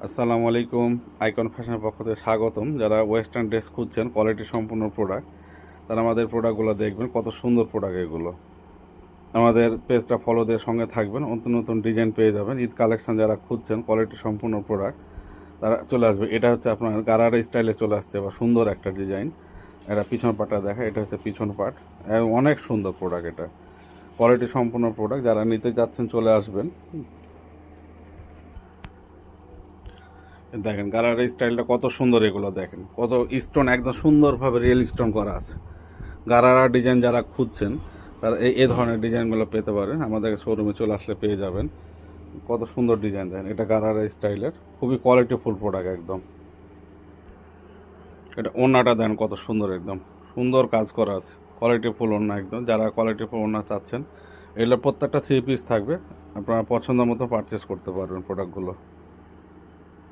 আসসালামু আলাইকুম। আইকন ফ্যাশনের পক্ষ থেকে স্বাগতম। যারা ওয়েস্টার্ন ড্রেস খুঁজছেন কোয়ালিটি সম্পূর্ণ প্রোডাক্ট, তারা আমাদের প্রোডাক্টগুলো দেখবেন, কত সুন্দর প্রোডাক্ট এগুলো। আমাদের পেজটা ফলো দিয়ে সঙ্গে থাকবেন, নতুন নতুন ডিজাইন পেয়ে যাবেন। ঈদ কালেকশন যারা খুঁজছেন কোয়ালিটি সম্পূর্ণ প্রোডাক্ট, তারা চলে আসবে। এটা হচ্ছে আপনার গারারা স্টাইলে চলে আসছে বা সুন্দর একটা ডিজাইন। এটা পিছন পাটটা দেখা, এটা হচ্ছে পিছন পাট, অনেক সুন্দর প্রোডাক্ট। এটা কোয়ালিটি সম্পূর্ণ প্রোডাক্ট, যারা নিতে যাচ্ছেন চলে আসবেন। দেখেন গালার স্টাইলটা কত সুন্দর, এগুলো দেখেন কত স্টোন, একদম সুন্দরভাবে রিয়েল স্টোন করা আছে। গারারা ডিজাইন যারা খুঁজছেন তারা এই ধরনের ডিজাইনগুলো পেতে পারেন, আমাদের শোরুমে চলে আসলে পেয়ে যাবেন। কত সুন্দর ডিজাইন দেখেন, এটা গারারা স্টাইলের খুবই কোয়ালিটিফুল প্রোডাক্ট একদম। এটা ওড়নাটা দেন কত সুন্দর, একদম সুন্দর কাজ করা আছে, কোয়ালিটিফুল ওড়না একদম। যারা কোয়ালিটিফুল ওড়না চাচ্ছেন, এগুলো প্রত্যেকটা 3 পিস থাকবে, আপনারা পছন্দ মতো পারচেস করতে পারবেন প্রোডাক্টগুলো।